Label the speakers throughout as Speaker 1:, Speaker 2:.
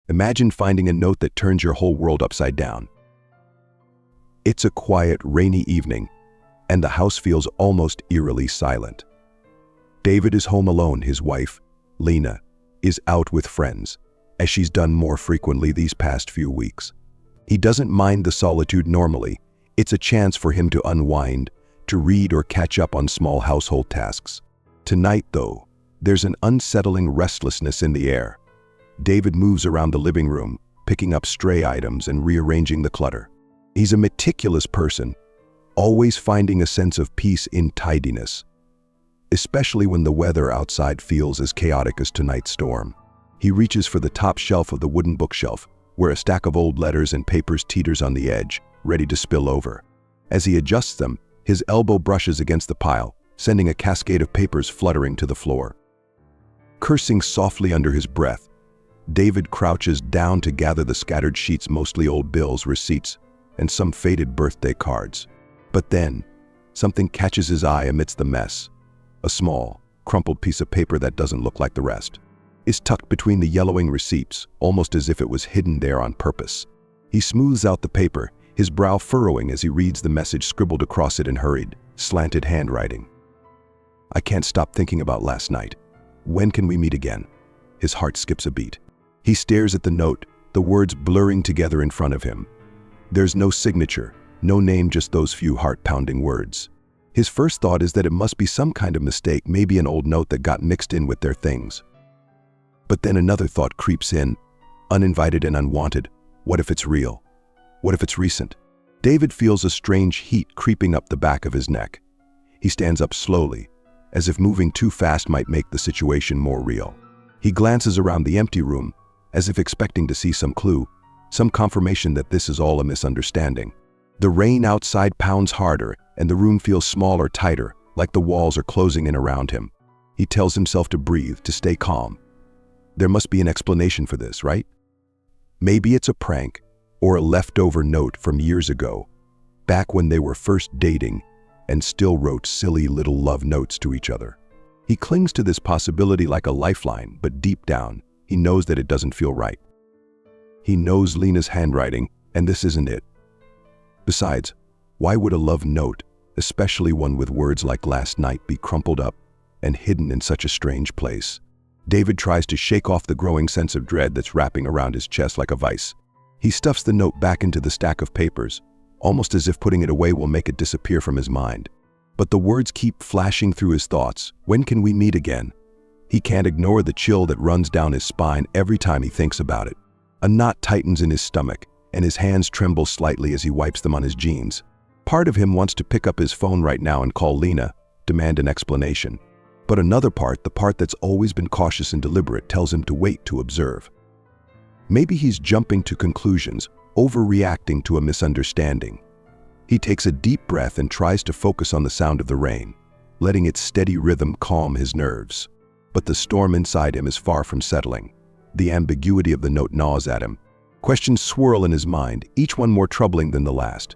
Speaker 1: Imagine finding a note that turns your whole world upside down. It's a quiet, rainy evening, and the house feels almost eerily silent. David is home alone. His wife, Lena, is out with friends, as she's done more frequently these past few weeks. He doesn't mind the solitude normally. It's a chance for him to unwind, to read or catch up on small household tasks. Tonight, though, there's an unsettling restlessness in the air. David moves around the living room, picking up stray items and rearranging the clutter. He's a meticulous person, always finding a sense of peace in tidiness, especially when the weather outside feels as chaotic as tonight's storm. He reaches for the top shelf of the wooden bookshelf, where a stack of old letters and papers teeters on the edge, ready to spill over. As he adjusts them, his elbow brushes against the pile, sending a cascade of papers fluttering to the floor. Cursing softly under his breath, David crouches down to gather the scattered sheets, mostly old bills, receipts, and some faded birthday cards. But then, something catches his eye amidst the mess. A small, crumpled piece of paper that doesn't look like the rest is tucked between the yellowing receipts, almost as if it was hidden there on purpose. He smooths out the paper, his brow furrowing as he reads the message scribbled across it in hurried, slanted handwriting. "I can't stop thinking about last night. When can we meet again?" His heart skips a beat. He stares at the note, the words blurring together in front of him. There's no signature, no name, just those few heart-pounding words. His first thought is that it must be some kind of mistake, maybe an old note that got mixed in with their things. But then another thought creeps in, uninvited and unwanted. What if it's real? What if it's recent? David feels a strange heat creeping up the back of his neck. He stands up slowly, as if moving too fast might make the situation more real. He glances around the empty room, as if expecting to see some clue, some confirmation that this is all a misunderstanding. The rain outside pounds harder, and the room feels smaller, tighter, like the walls are closing in around him. He tells himself to breathe, to stay calm. There must be an explanation for this, right? Maybe it's a prank, or a leftover note from years ago, back when they were first dating and still wrote silly little love notes to each other. He clings to this possibility like a lifeline, but deep down, he knows that it doesn't feel right. He knows Lena's handwriting, and this isn't it. Besides, why would a love note, especially one with words like last night, be crumpled up and hidden in such a strange place? David tries to shake off the growing sense of dread that's wrapping around his chest like a vice. He stuffs the note back into the stack of papers, almost as if putting it away will make it disappear from his mind. But the words keep flashing through his thoughts. When can we meet again? He can't ignore the chill that runs down his spine every time he thinks about it. A knot tightens in his stomach, and his hands tremble slightly as he wipes them on his jeans. Part of him wants to pick up his phone right now and call Lena, demand an explanation. But another part, the part that's always been cautious and deliberate, tells him to wait, to observe. Maybe he's jumping to conclusions, overreacting to a misunderstanding. He takes a deep breath and tries to focus on the sound of the rain, letting its steady rhythm calm his nerves. But the storm inside him is far from settling. The ambiguity of the note gnaws at him. Questions swirl in his mind, each one more troubling than the last.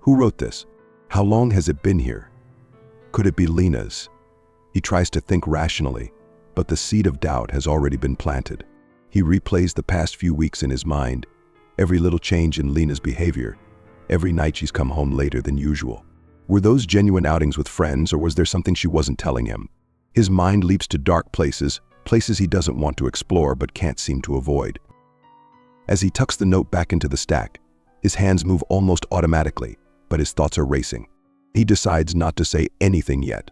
Speaker 1: Who wrote this? How long has it been here? Could it be Lena's? He tries to think rationally, but the seed of doubt has already been planted. He replays the past few weeks in his mind, every little change in Lena's behavior, every night she's come home later than usual. Were those genuine outings with friends, or was there something she wasn't telling him? His mind leaps to dark places, places he doesn't want to explore but can't seem to avoid. As he tucks the note back into the stack, his hands move almost automatically, but his thoughts are racing. He decides not to say anything yet.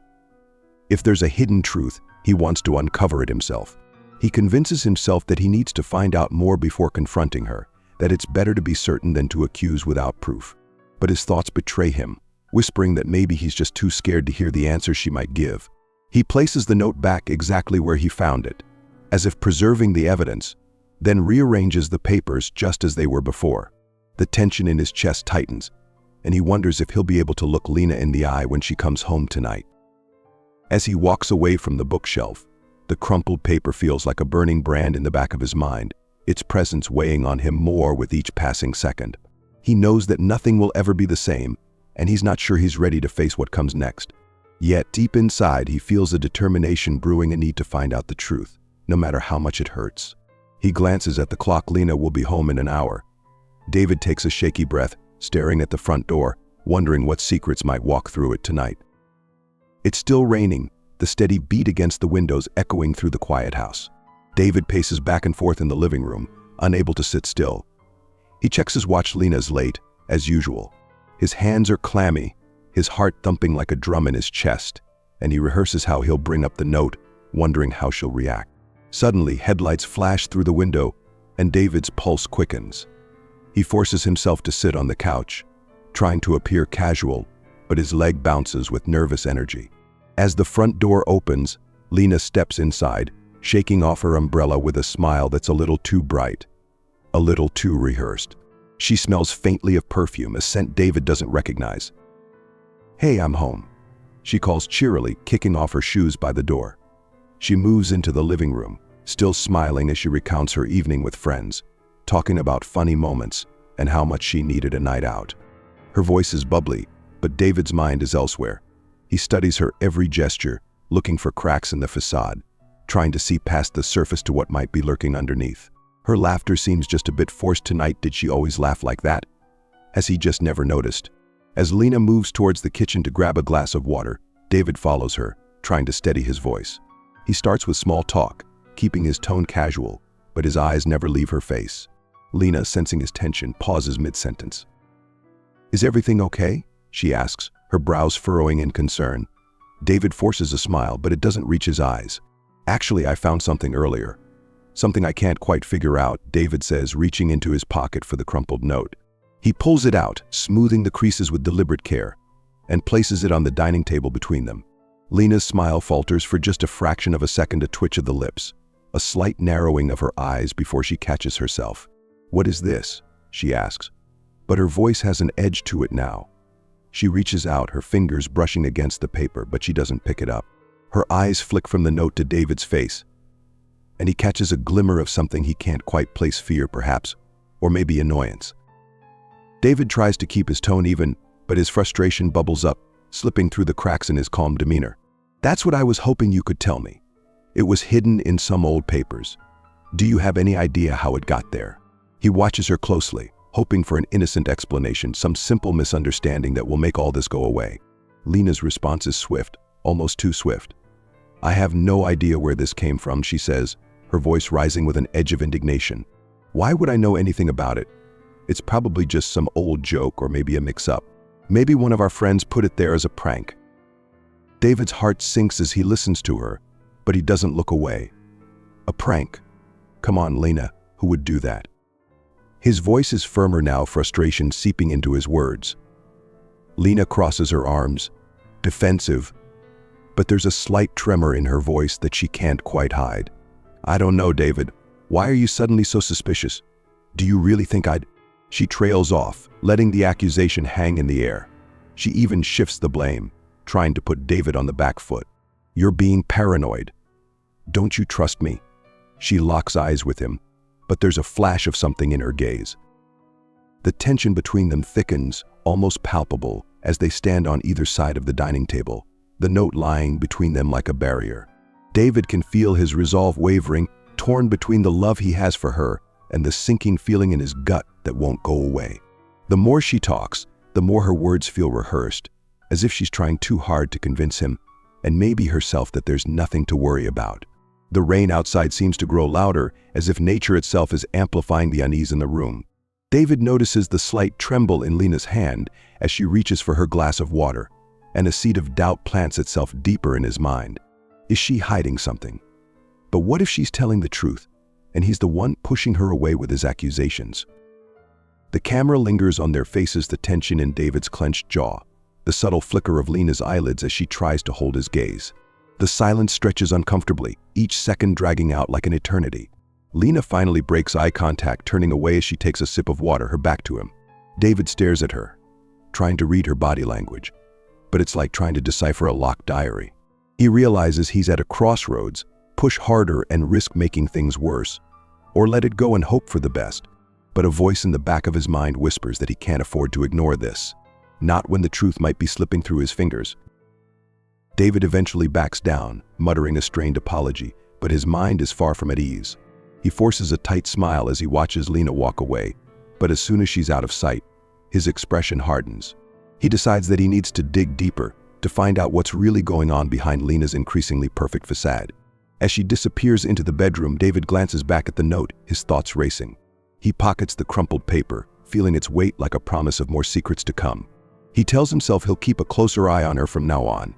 Speaker 1: If there's a hidden truth, he wants to uncover it himself. He convinces himself that he needs to find out more before confronting her, that it's better to be certain than to accuse without proof. But his thoughts betray him, whispering that maybe he's just too scared to hear the answer she might give. He places the note back exactly where he found it, as if preserving the evidence, then rearranges the papers just as they were before. The tension in his chest tightens, and he wonders if he'll be able to look Lena in the eye when she comes home tonight. As he walks away from the bookshelf, the crumpled paper feels like a burning brand in the back of his mind, its presence weighing on him more with each passing second. He knows that nothing will ever be the same, and he's not sure he's ready to face what comes next. Yet, deep inside, he feels a determination brewing, a need to find out the truth, no matter how much it hurts. He glances at the clock. Lena will be home in an hour. David takes a shaky breath, staring at the front door, wondering what secrets might walk through it tonight. It's still raining, the steady beat against the windows echoing through the quiet house. David paces back and forth in the living room, unable to sit still. He checks his watch. Lena's late, as usual. His hands are clammy, his heart thumping like a drum in his chest, and he rehearses how he'll bring up the note, wondering how she'll react. Suddenly, headlights flash through the window, and David's pulse quickens. He forces himself to sit on the couch, trying to appear casual, but his leg bounces with nervous energy. As the front door opens, Lena steps inside, shaking off her umbrella with a smile that's a little too bright, a little too rehearsed. She smells faintly of perfume, a scent David doesn't recognize. "Hey, I'm home," she calls cheerily, kicking off her shoes by the door. She moves into the living room, still smiling as she recounts her evening with friends, talking about funny moments and how much she needed a night out. Her voice is bubbly, but David's mind is elsewhere. He studies her every gesture, looking for cracks in the facade, trying to see past the surface to what might be lurking underneath. Her laughter seems just a bit forced tonight. Did she always laugh like that? Has he just never noticed? As Lena moves towards the kitchen to grab a glass of water, David follows her, trying to steady his voice. He starts with small talk, keeping his tone casual, but his eyes never leave her face. Lena, sensing his tension, pauses mid-sentence. "Is everything okay?" she asks, her brows furrowing in concern. David forces a smile, but it doesn't reach his eyes. "Actually, I found something earlier. Something I can't quite figure out," David says, reaching into his pocket for the crumpled note. He pulls it out, smoothing the creases with deliberate care, and places it on the dining table between them. Lena's smile falters for just a fraction of a second, a twitch of the lips, a slight narrowing of her eyes before she catches herself. "What is this?" she asks, but her voice has an edge to it now. She reaches out, her fingers brushing against the paper, but she doesn't pick it up. Her eyes flick from the note to David's face, and he catches a glimmer of something he can't quite place. Fear, perhaps, or maybe annoyance. David tries to keep his tone even, but his frustration bubbles up, slipping through the cracks in his calm demeanor. "That's what I was hoping you could tell me. It was hidden in some old papers. Do you have any idea how it got there?" He watches her closely, hoping for an innocent explanation, some simple misunderstanding that will make all this go away. Lena's response is swift, almost too swift. "I have no idea where this came from," she says, her voice rising with an edge of indignation. "Why would I know anything about it? It's probably just some old joke or maybe a mix-up. Maybe one of our friends put it there as a prank." David's heart sinks as he listens to her, but he doesn't look away. "A prank? Come on, Lena, who would do that?" His voice is firmer now, frustration seeping into his words. Lena crosses her arms, defensive, but there's a slight tremor in her voice that she can't quite hide. "I don't know, David. Why are you suddenly so suspicious? Do you really think I'd—" She trails off, letting the accusation hang in the air. She even shifts the blame, trying to put David on the back foot. "You're being paranoid. Don't you trust me?" She locks eyes with him, but there's a flash of something in her gaze. The tension between them thickens, almost palpable, as they stand on either side of the dining table, the note lying between them like a barrier. David can feel his resolve wavering, torn between the love he has for her and the sinking feeling in his gut that won't go away. The more she talks, the more her words feel rehearsed, as if she's trying too hard to convince him, and maybe herself, that there's nothing to worry about. The rain outside seems to grow louder, as if nature itself is amplifying the unease in the room. David notices the slight tremble in Lena's hand as she reaches for her glass of water, and a seed of doubt plants itself deeper in his mind. Is she hiding something? But what if she's telling the truth, and he's the one pushing her away with his accusations? The camera lingers on their faces, the tension in David's clenched jaw, the subtle flicker of Lena's eyelids as she tries to hold his gaze. The silence stretches uncomfortably, each second dragging out like an eternity. Lena finally breaks eye contact, turning away as she takes a sip of water, her back to him. David stares at her, trying to read her body language, but it's like trying to decipher a locked diary. He realizes he's at a crossroads: push harder and risk making things worse, or let it go and hope for the best. But a voice in the back of his mind whispers that he can't afford to ignore this, not when the truth might be slipping through his fingers. David eventually backs down, muttering a strained apology, but his mind is far from at ease. He forces a tight smile as he watches Lena walk away, but as soon as she's out of sight, his expression hardens. He decides that he needs to dig deeper to find out what's really going on behind Lena's increasingly perfect facade. As she disappears into the bedroom, David glances back at the note, his thoughts racing. He pockets the crumpled paper, feeling its weight like a promise of more secrets to come. He tells himself he'll keep a closer eye on her from now on.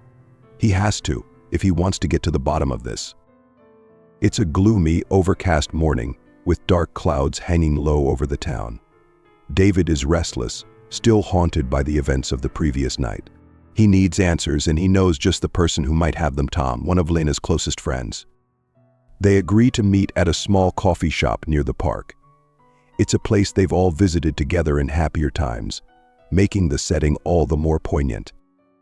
Speaker 1: He has to, if he wants to get to the bottom of this. It's a gloomy, overcast morning, with dark clouds hanging low over the town. David is restless, still haunted by the events of the previous night. He needs answers, and he knows just the person who might have them: Tom, one of Lena's closest friends. They agree to meet at a small coffee shop near the park. It's a place they've all visited together in happier times, making the setting all the more poignant.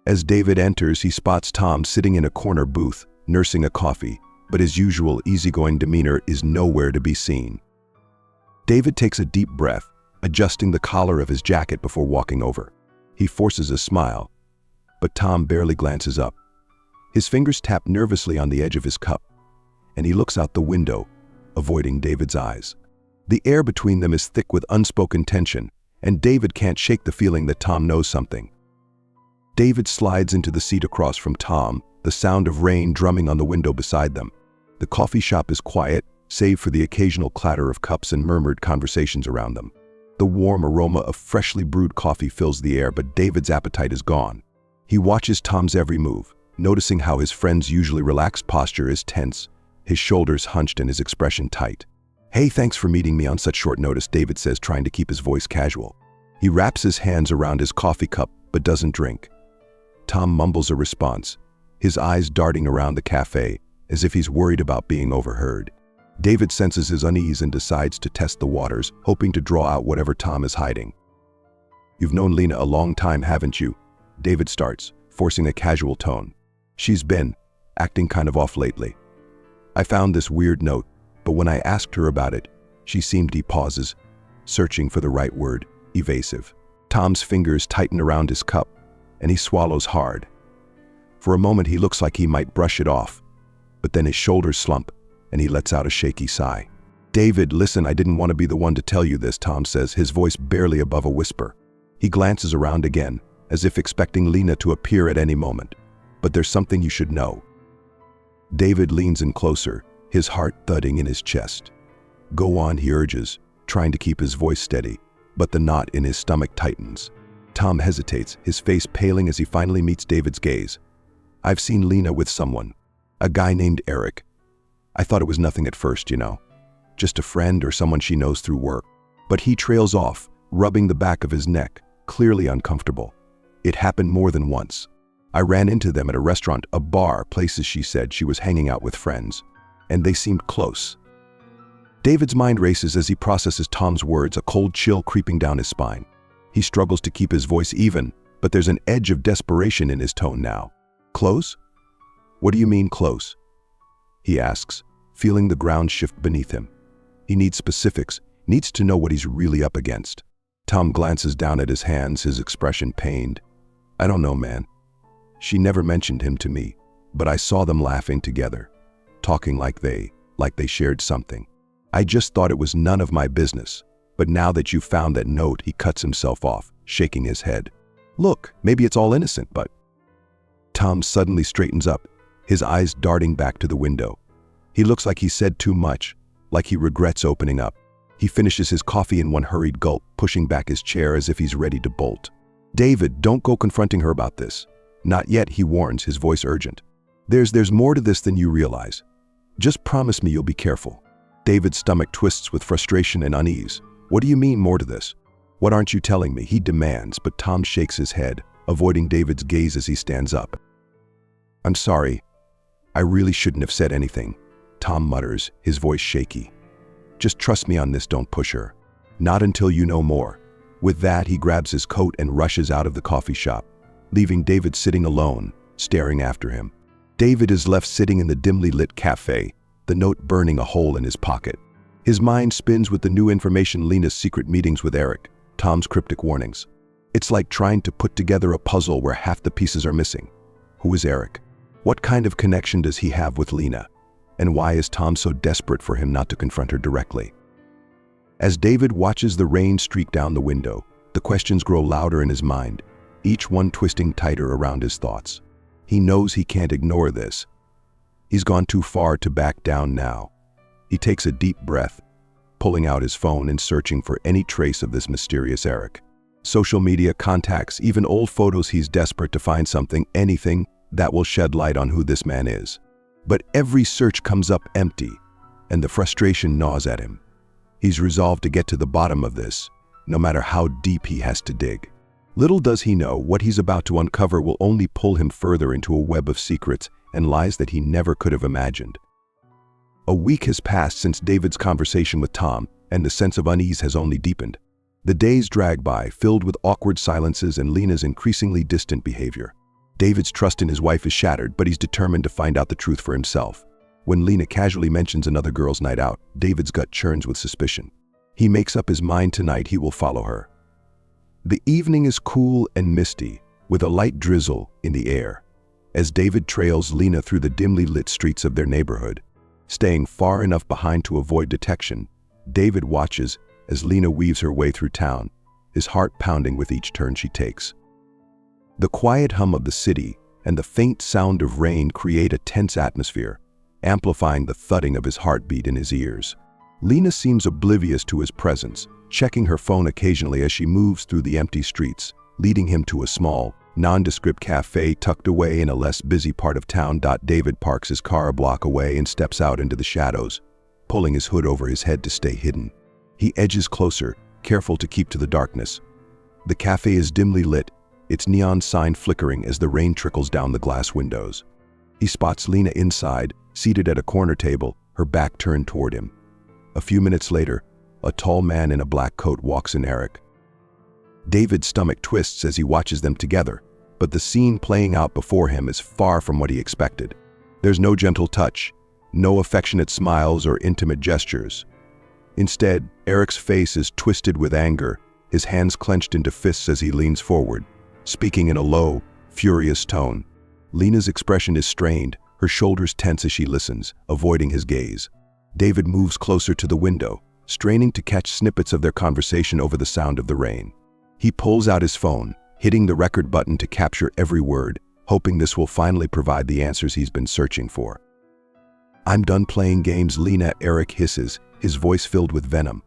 Speaker 1: As David enters, he spots Tom sitting in a corner booth, nursing a coffee, but his usual easygoing demeanor is nowhere to be seen. David takes a deep breath, adjusting the collar of his jacket before walking over. He forces a smile, but Tom barely glances up. His fingers tap nervously on the edge of his cup, and he looks out the window, avoiding David's eyes. The air between them is thick with unspoken tension, and David can't shake the feeling that Tom knows something. David slides into the seat across from Tom, the sound of rain drumming on the window beside them. The coffee shop is quiet, save for the occasional clatter of cups and murmured conversations around them. The warm aroma of freshly brewed coffee fills the air, but David's appetite is gone. He watches Tom's every move, noticing how his friend's usually relaxed posture is tense, his shoulders hunched and his expression tight. "Hey, thanks for meeting me on such short notice," David says, trying to keep his voice casual. He wraps his hands around his coffee cup but doesn't drink. Tom mumbles a response, his eyes darting around the cafe as if he's worried about being overheard. David senses his unease and decides to test the waters, hoping to draw out whatever Tom is hiding. "You've known Lena a long time, haven't you?" David starts, forcing a casual tone. "She's been acting kind of off lately. I found this weird note, but when I asked her about it, she seemed..." He pauses, searching for the right word: evasive. Tom's fingers tighten around his cup, and he swallows hard. For a moment, he looks like he might brush it off, but then his shoulders slump, and he lets out a shaky sigh. "David, listen, I didn't want to be the one to tell you this," Tom says, his voice barely above a whisper. He glances around again, as if expecting Lena to appear at any moment. "But there's something you should know." David leans in closer, his heart thudding in his chest. "Go on," he urges, trying to keep his voice steady, but the knot in his stomach tightens. Tom hesitates, his face paling as he finally meets David's gaze. "I've seen Lena with someone, a guy named Eric. I thought it was nothing at first, just a friend or someone she knows through work." But he trails off, rubbing the back of his neck, clearly uncomfortable. "It happened more than once. I ran into them at a restaurant, a bar, places she said she was hanging out with friends, and they seemed close." David's mind races as he processes Tom's words, a cold chill creeping down his spine. He struggles to keep his voice even, but there's an edge of desperation in his tone now. "Close? What do you mean, close?" he asks, feeling the ground shift beneath him. He needs specifics, needs to know what he's really up against. Tom glances down at his hands, his expression pained. "I don't know, man. She never mentioned him to me, but I saw them laughing together, talking like they shared something. I just thought it was none of my business. But now that you found that note," he cuts himself off, shaking his head. "Look, maybe it's all innocent, but..." Tom suddenly straightens up, his eyes darting back to the window. He looks like he said too much, like he regrets opening up. He finishes his coffee in one hurried gulp, pushing back his chair as if he's ready to bolt. "David, don't go confronting her about this. Not yet," he warns, his voice urgent. There's more to this than you realize. Just promise me you'll be careful." David's stomach twists with frustration and unease. "What do you mean, more to this? What aren't you telling me?" he demands, but Tom shakes his head, avoiding David's gaze as he stands up. "I'm sorry. I really shouldn't have said anything," Tom mutters, his voice shaky. "Just trust me on this, don't push her. Not until you know more." With that, he grabs his coat and rushes out of the coffee shop, leaving David sitting alone, staring after him. David is left sitting in the dimly lit cafe, the note burning a hole in his pocket. His mind spins with the new information: Lena's secret meetings with Eric, Tom's cryptic warnings. It's like trying to put together a puzzle where half the pieces are missing. Who is Eric? What kind of connection does he have with Lena? And why is Tom so desperate for him not to confront her directly? As David watches the rain streak down the window, the questions grow louder in his mind, each one twisting tighter around his thoughts. He knows he can't ignore this. He's gone too far to back down now. He takes a deep breath, pulling out his phone and searching for any trace of this mysterious Eric. Social media, contacts, even old photos. He's desperate to find something, anything, that will shed light on who this man is. But every search comes up empty, and the frustration gnaws at him. He's resolved to get to the bottom of this, no matter how deep he has to dig. Little does he know, what he's about to uncover will only pull him further into a web of secrets and lies that he never could have imagined. A week has passed since David's conversation with Tom, and the sense of unease has only deepened. The days drag by, filled with awkward silences and Lena's increasingly distant behavior. David's trust in his wife is shattered, but he's determined to find out the truth for himself. When Lena casually mentions another girl's night out, David's gut churns with suspicion. He makes up his mind tonight he will follow her. The evening is cool and misty, with a light drizzle in the air. As David trails Lena through the dimly lit streets of their neighborhood, staying far enough behind to avoid detection, David watches as Lena weaves her way through town, his heart pounding with each turn she takes. The quiet hum of the city and the faint sound of rain create a tense atmosphere, amplifying the thudding of his heartbeat in his ears. Lena seems oblivious to his presence, checking her phone occasionally as she moves through the empty streets, leading him to a small, nondescript cafe tucked away in a less busy part of town. David parks his car a block away and steps out into the shadows, pulling his hood over his head to stay hidden. He edges closer, careful to keep to the darkness. The cafe is dimly lit, its neon sign flickering as the rain trickles down the glass windows. He spots Lena inside, seated at a corner table, her back turned toward him. A few minutes later, a tall man in a black coat walks in. Eric. David's stomach twists as he watches them together, but the scene playing out before him is far from what he expected. There's no gentle touch, no affectionate smiles or intimate gestures. Instead, Eric's face is twisted with anger, his hands clenched into fists as he leans forward, speaking in a low, furious tone. Lena's expression is strained, her shoulders tense as she listens, avoiding his gaze. David moves closer to the window, straining to catch snippets of their conversation over the sound of the rain. He pulls out his phone, hitting the record button to capture every word, hoping this will finally provide the answers he's been searching for. "I'm done playing games, Lena," Eric hisses, his voice filled with venom.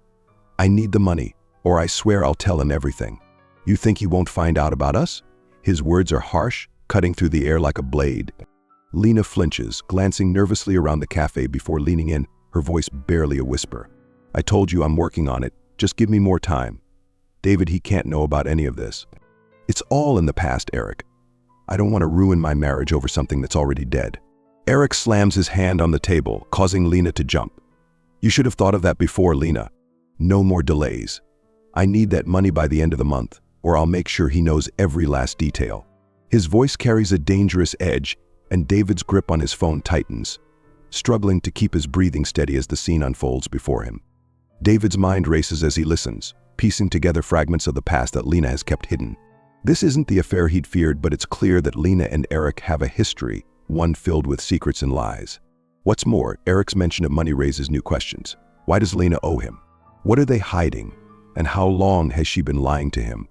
Speaker 1: "I need the money, or I swear I'll tell him everything." "You think he won't find out about us?" His words are harsh, cutting through the air like a blade. Lena flinches, glancing nervously around the cafe before leaning in, her voice barely a whisper. "I told you I'm working on it. Just give me more time." "David, he can't know about any of this." "It's all in the past, Eric. I don't want to ruin my marriage over something that's already dead." Eric slams his hand on the table, causing Lena to jump. "You should have thought of that before, Lena. No more delays. I need that money by the end of the month, or I'll make sure he knows every last detail." His voice carries a dangerous edge, and David's grip on his phone tightens, struggling to keep his breathing steady as the scene unfolds before him. David's mind races as he listens, piecing together fragments of the past that Lena has kept hidden. This isn't the affair he'd feared, but it's clear that Lena and Eric have a history, one filled with secrets and lies. What's more, Eric's mention of money raises new questions. Why does Lena owe him? What are they hiding? And how long has she been lying to him?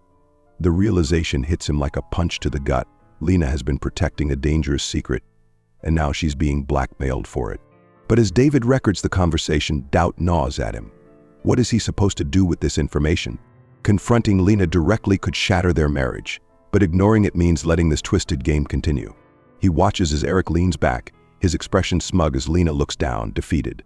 Speaker 1: The realization hits him like a punch to the gut. Lena has been protecting a dangerous secret, and now she's being blackmailed for it. But as David records the conversation, doubt gnaws at him. What is he supposed to do with this information? Confronting Lena directly could shatter their marriage, but ignoring it means letting this twisted game continue. He watches as Eric leans back, his expression smug as Lena looks down, defeated.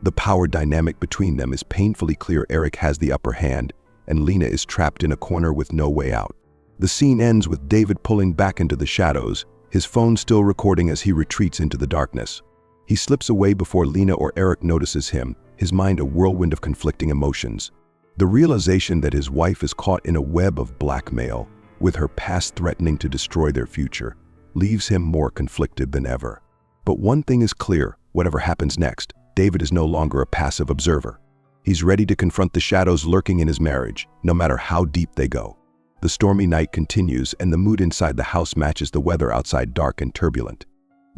Speaker 1: The power dynamic between them is painfully clear. Eric has the upper hand, and Lena is trapped in a corner with no way out. The scene ends with David pulling back into the shadows, his phone still recording as he retreats into the darkness. He slips away before Lena or Eric notices him, his mind a whirlwind of conflicting emotions. The realization that his wife is caught in a web of blackmail, with her past threatening to destroy their future, leaves him more conflicted than ever. But one thing is clear, whatever happens next, David is no longer a passive observer. He's ready to confront the shadows lurking in his marriage, no matter how deep they go. The stormy night continues, and the mood inside the house matches the weather outside, dark and turbulent.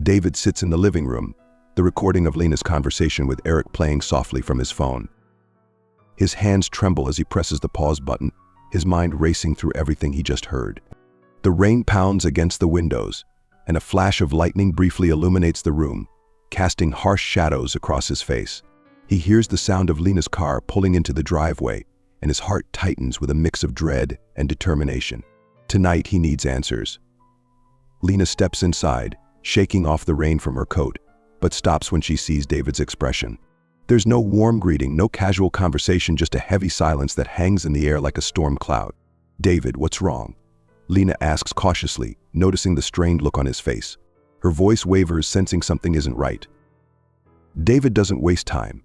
Speaker 1: David sits in the living room, the recording of Lena's conversation with Eric playing softly from his phone. His hands tremble as he presses the pause button, his mind racing through everything he just heard. The rain pounds against the windows, and a flash of lightning briefly illuminates the room, casting harsh shadows across his face. He hears the sound of Lena's car pulling into the driveway, and his heart tightens with a mix of dread and determination. Tonight he needs answers. Lena steps inside, shaking off the rain from her coat, but stops when she sees David's expression. There's no warm greeting, no casual conversation, just a heavy silence that hangs in the air like a storm cloud. "David, what's wrong?" Lena asks cautiously, noticing the strained look on his face. Her voice wavers, sensing something isn't right. David doesn't waste time.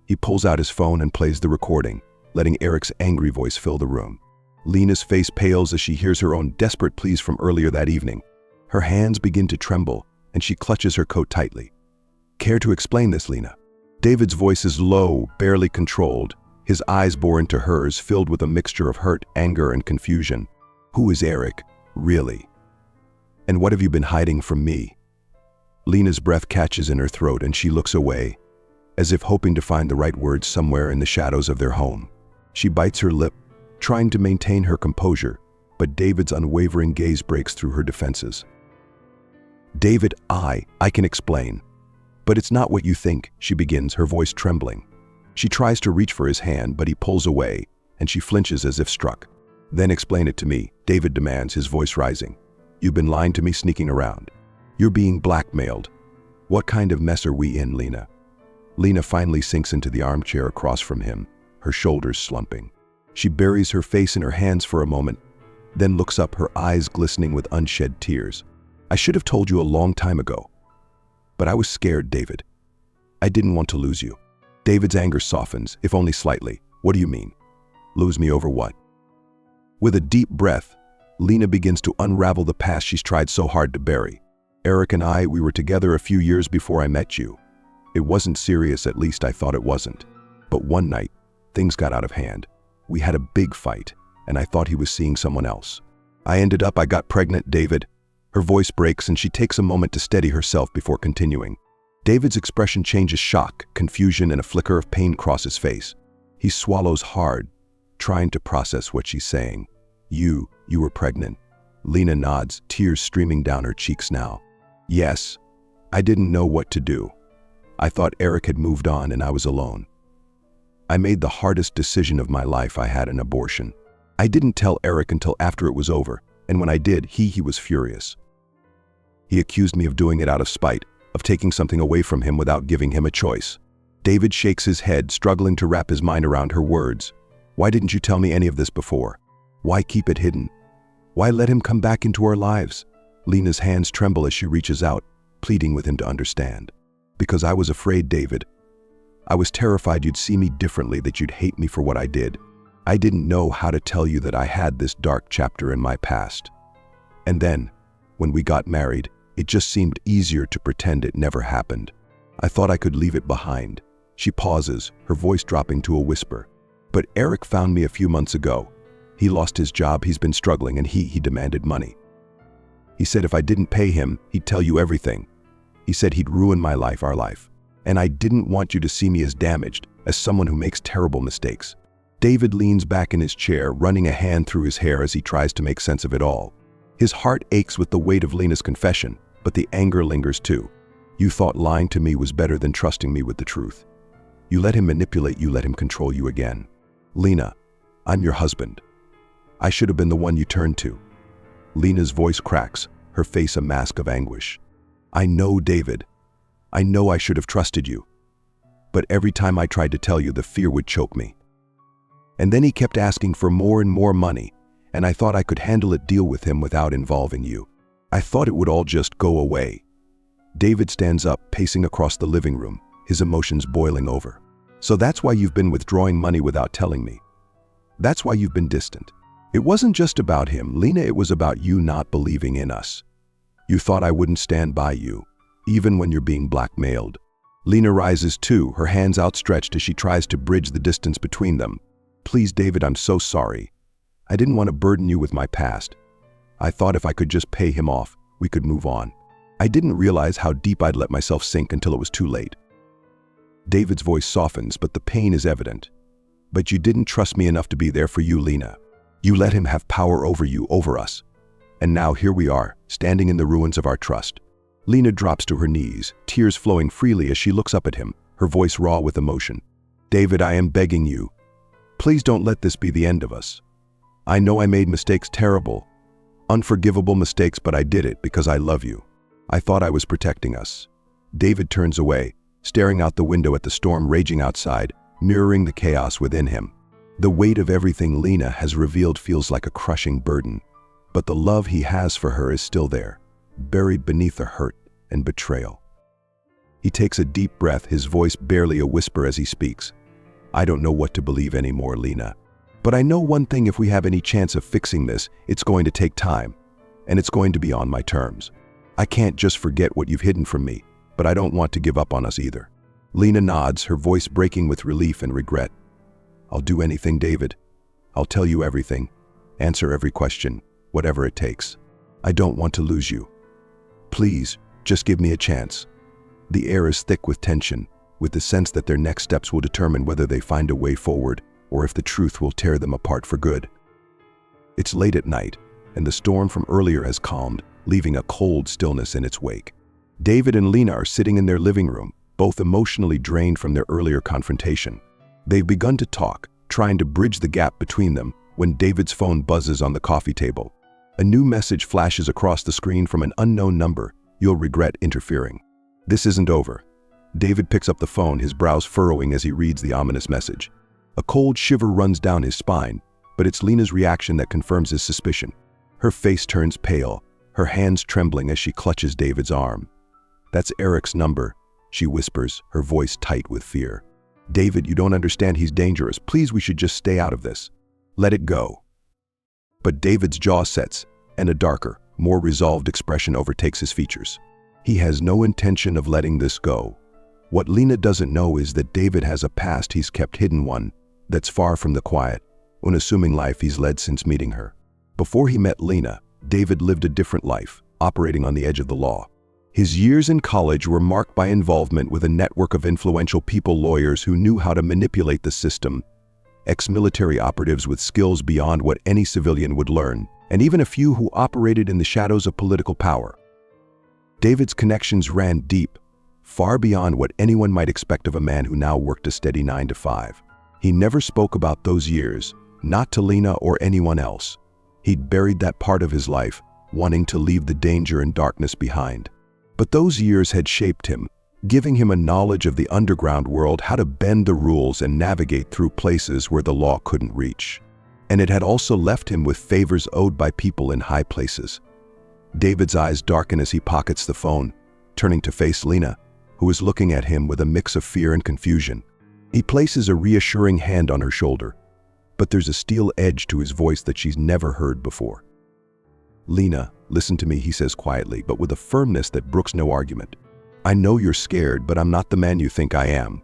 Speaker 1: He pulls out his phone and plays the recording, letting Eric's angry voice fill the room. Lena's face pales as she hears her own desperate pleas from earlier that evening. Her hands begin to tremble, and she clutches her coat tightly. "Care to explain this, Lena?" David's voice is low, barely controlled. His eyes bore into hers, filled with a mixture of hurt, anger, and confusion. "Who is Eric, really? And what have you been hiding from me?" Lena's breath catches in her throat and she looks away, as if hoping to find the right words somewhere in the shadows of their home. She bites her lip, trying to maintain her composure, but David's unwavering gaze breaks through her defenses. "David, I can explain. But it's not what you think," she begins, her voice trembling. She tries to reach for his hand, but he pulls away, and she flinches as if struck. "Then explain it to me," David demands, his voice rising. "You've been lying to me, sneaking around. You're being blackmailed. What kind of mess are we in, Lena?" Lena finally sinks into the armchair across from him, her shoulders slumping. She buries her face in her hands for a moment, then looks up, her eyes glistening with unshed tears. "I should have told you a long time ago. But I was scared, David. I didn't want to lose you." David's anger softens, if only slightly. "What do you mean? Lose me over what?" With a deep breath, Lena begins to unravel the past she's tried so hard to bury. "Eric and we were together a few years before I met you. It wasn't serious, at least I thought it wasn't. But one night, things got out of hand. We had a big fight, and I thought he was seeing someone else. I got pregnant, David." Her voice breaks and she takes a moment to steady herself before continuing. David's expression changes, shock, confusion, and a flicker of pain cross his face. He swallows hard, trying to process what she's saying. You were pregnant." Lena nods, tears streaming down her cheeks now. "Yes, I didn't know what to do. I thought Eric had moved on and I was alone. I made the hardest decision of my life. I had an abortion. I didn't tell Eric until after it was over, and when I did, he was furious. He accused me of doing it out of spite, of taking something away from him without giving him a choice." David shakes his head, struggling to wrap his mind around her words. "Why didn't you tell me any of this before? Why keep it hidden? Why let him come back into our lives?" Lena's hands tremble as she reaches out, pleading with him to understand. "Because I was afraid, David. I was terrified you'd see me differently, that you'd hate me for what I did. I didn't know how to tell you that I had this dark chapter in my past. And then, when we got married, it just seemed easier to pretend it never happened. I thought I could leave it behind." She pauses, her voice dropping to a whisper. "But Eric found me a few months ago. He lost his job, he's been struggling, and he demanded money. He said if I didn't pay him, he'd tell you everything. He said he'd ruin my life, our life. And I didn't want you to see me as damaged, as someone who makes terrible mistakes." David leans back in his chair, running a hand through his hair as he tries to make sense of it all. His heart aches with the weight of Lena's confession, but the anger lingers too. "You thought lying to me was better than trusting me with the truth. You let him manipulate you, let him control you again. Lena, I'm your husband. I should have been the one you turned to." Lena's voice cracks, her face a mask of anguish. "I know, David. I know I should have trusted you. But every time I tried to tell you, the fear would choke me. And then he kept asking for more and more money, and I thought I could deal with him without involving you. I thought it would all just go away." David stands up, pacing across the living room, his emotions boiling over. "So that's why you've been withdrawing money without telling me. That's why you've been distant. It wasn't just about him, Lena, it was about you not believing in us. You thought I wouldn't stand by you, even when you're being blackmailed." Lena rises too, her hands outstretched as she tries to bridge the distance between them. "Please, David, I'm so sorry. I didn't want to burden you with my past. I thought if I could just pay him off, we could move on. I didn't realize how deep I'd let myself sink until it was too late. David's voice softens, but the pain is evident. But you didn't trust me enough to be there for you, Lena. You let him have power over you, over us. And now here we are, standing in the ruins of our trust. Lena drops to her knees, tears flowing freely as she looks up at him, her voice raw with emotion. David, I am begging you. Please don't let this be the end of us. I know I made mistakes, terrible, unforgivable mistakes, but I did it because I love you. I thought I was protecting us. David turns away, staring out the window at the storm raging outside, mirroring the chaos within him. The weight of everything Lena has revealed feels like a crushing burden, but the love he has for her is still there, buried beneath the hurt and betrayal. He takes a deep breath, his voice barely a whisper as he speaks. I don't know what to believe anymore, Lena. But I know one thing: if we have any chance of fixing this, it's going to take time, and it's going to be on my terms. I can't just forget what you've hidden from me, but I don't want to give up on us either. Lena nods, her voice breaking with relief and regret. I'll do anything, David. I'll tell you everything, answer every question, whatever it takes. I don't want to lose you. Please, just give me a chance. The air is thick with tension, with the sense that their next steps will determine whether they find a way forward or if the truth will tear them apart for good. It's late at night, and the storm from earlier has calmed, leaving a cold stillness in its wake. David and Lena are sitting in their living room, both emotionally drained from their earlier confrontation. They've begun to talk, trying to bridge the gap between them, when David's phone buzzes on the coffee table. A new message flashes across the screen from an unknown number. You'll regret interfering. This isn't over. David picks up the phone, his brows furrowing as he reads the ominous message. A cold shiver runs down his spine, but it's Lena's reaction that confirms his suspicion. Her face turns pale, her hands trembling as she clutches David's arm. That's Eric's number, she whispers, her voice tight with fear. David, you don't understand, he's dangerous. Please, we should just stay out of this. Let it go. But David's jaw sets, and a darker, more resolved expression overtakes his features. He has no intention of letting this go. What Lena doesn't know is that David has a past he's kept hidden, one that's far from the quiet, unassuming life he's led since meeting her. Before he met Lena, David lived a different life, operating on the edge of the law. His years in college were marked by involvement with a network of influential people, lawyers who knew how to manipulate the system, ex-military operatives with skills beyond what any civilian would learn, and even a few who operated in the shadows of political power. David's connections ran deep, far beyond what anyone might expect of a man who now worked a steady 9 to 5. He never spoke about those years, not to Lena or anyone else. He'd buried that part of his life, wanting to leave the danger and darkness behind. But those years had shaped him, giving him a knowledge of the underground world, how to bend the rules and navigate through places where the law couldn't reach. And it had also left him with favors owed by people in high places. David's eyes darken as he pockets the phone, turning to face Lena, who is looking at him with a mix of fear and confusion. He places a reassuring hand on her shoulder, but there's a steel edge to his voice that she's never heard before. Lena, listen to me, he says quietly, but with a firmness that brooks no argument. I know you're scared, but I'm not the man you think I am.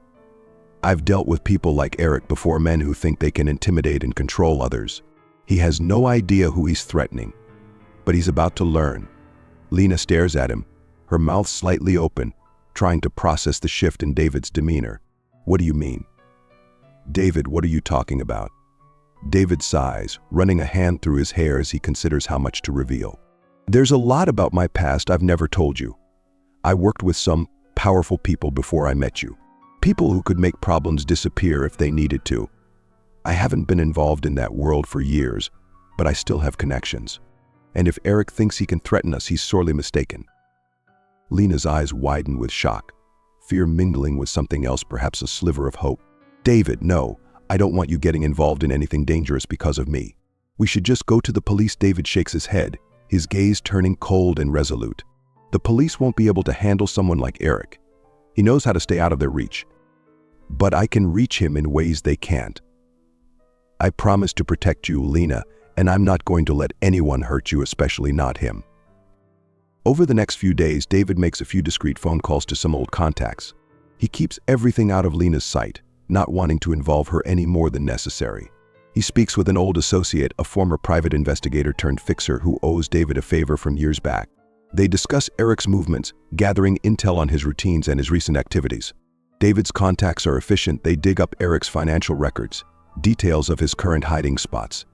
Speaker 1: I've dealt with people like Eric before, men who think they can intimidate and control others. He has no idea who he's threatening, but he's about to learn. Lena stares at him, her mouth slightly open, trying to process the shift in David's demeanor. What do you mean? David, what are you talking about? David sighs, running a hand through his hair as he considers how much to reveal. There's a lot about my past I've never told you. I worked with some powerful people before I met you. People who could make problems disappear if they needed to. I haven't been involved in that world for years, but I still have connections. And if Eric thinks he can threaten us, he's sorely mistaken. Lena's eyes widen with shock, fear mingling with something else, perhaps a sliver of hope. David, no, I don't want you getting involved in anything dangerous because of me. We should just go to the police. David shakes his head, his gaze turning cold and resolute. The police won't be able to handle someone like Eric. He knows how to stay out of their reach. But I can reach him in ways they can't. I promise to protect you, Lena, and I'm not going to let anyone hurt you, especially not him. Over the next few days, David makes a few discreet phone calls to some old contacts. He keeps everything out of Lena's sight, not wanting to involve her any more than necessary. He speaks with an old associate, a former private investigator turned fixer who owes David a favor from years back. They discuss Eric's movements, gathering intel on his routines and his recent activities. David's contacts are efficient. They dig up Eric's financial records, details of his current hiding spots,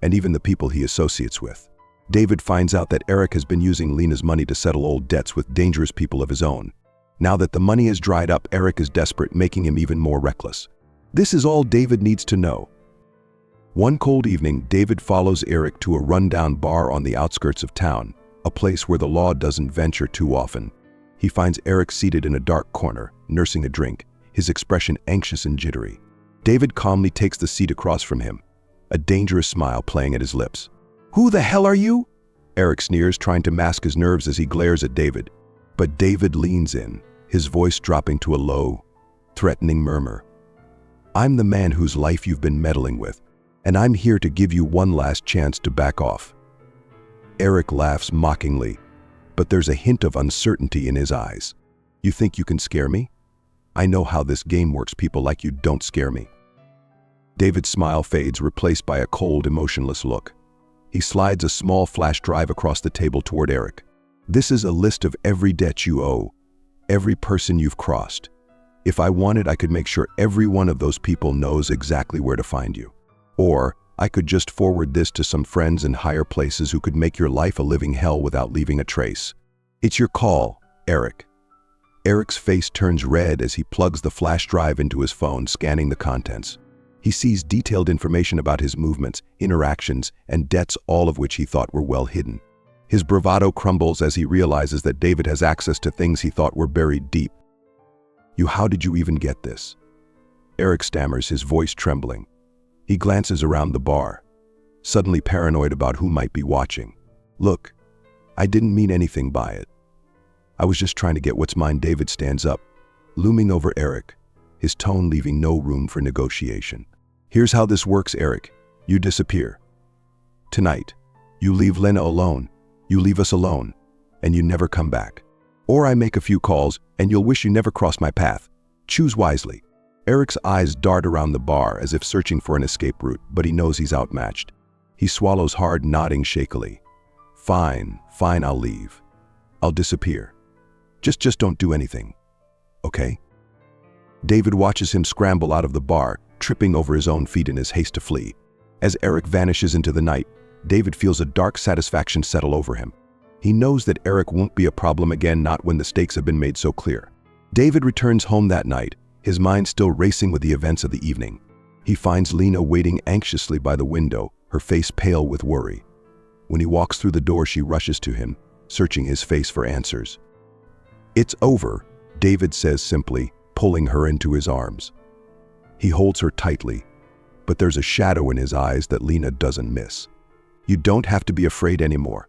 Speaker 1: and even the people he associates with. David finds out that Eric has been using Lena's money to settle old debts with dangerous people of his own. Now that the money is dried up, Eric is desperate, making him even more reckless. This is all David needs to know. One cold evening, David follows Eric to a rundown bar on the outskirts of town, a place where the law doesn't venture too often. He finds Eric seated in a dark corner, nursing a drink, his expression anxious and jittery. David calmly takes the seat across from him, a dangerous smile playing at his lips. "Who the hell are you?" Eric sneers, trying to mask his nerves as he glares at David. But David leans in, his voice dropping to a low, threatening murmur. "I'm the man whose life you've been meddling with, and I'm here to give you one last chance to back off." Eric laughs mockingly, but there's a hint of uncertainty in his eyes. "You think you can scare me? I know how this game works. People like you don't scare me." David's smile fades, replaced by a cold, emotionless look. He slides a small flash drive across the table toward Eric. "This is a list of every debt you owe, every person you've crossed. If I wanted, I could make sure every one of those people knows exactly where to find you. Or I could just forward this to some friends in higher places who could make your life a living hell without leaving a trace. It's your call, Eric." Eric's face turns red as he plugs the flash drive into his phone, scanning the contents. He sees detailed information about his movements, interactions, and debts, all of which he thought were well hidden. His bravado crumbles as he realizes that David has access to things he thought were buried deep. How did you even get this?" Eric stammers, his voice trembling. He glances around the bar, suddenly paranoid about who might be watching. "Look, I didn't mean anything by it. I was just trying to get what's mine." David stands up, looming over Eric, his tone leaving no room for negotiation. "Here's how this works, Eric. You disappear. Tonight, you leave Lena alone, you leave us alone, and you never come back. Or I make a few calls, and you'll wish you never crossed my path. Choose wisely." Eric's eyes dart around the bar as if searching for an escape route, but he knows he's outmatched. He swallows hard, nodding shakily. Fine, I'll leave. I'll disappear. Just don't do anything. Okay?" David watches him scramble out of the bar, tripping over his own feet in his haste to flee. As Eric vanishes into the night, David feels a dark satisfaction settle over him. He knows that Eric won't be a problem again, not when the stakes have been made so clear. David returns home that night, his mind still racing with the events of the evening. He finds Lena waiting anxiously by the window, her face pale with worry. When he walks through the door, she rushes to him, searching his face for answers. "It's over," David says simply, pulling her into his arms. He holds her tightly, but there's a shadow in his eyes that Lena doesn't miss. "You don't have to be afraid anymore.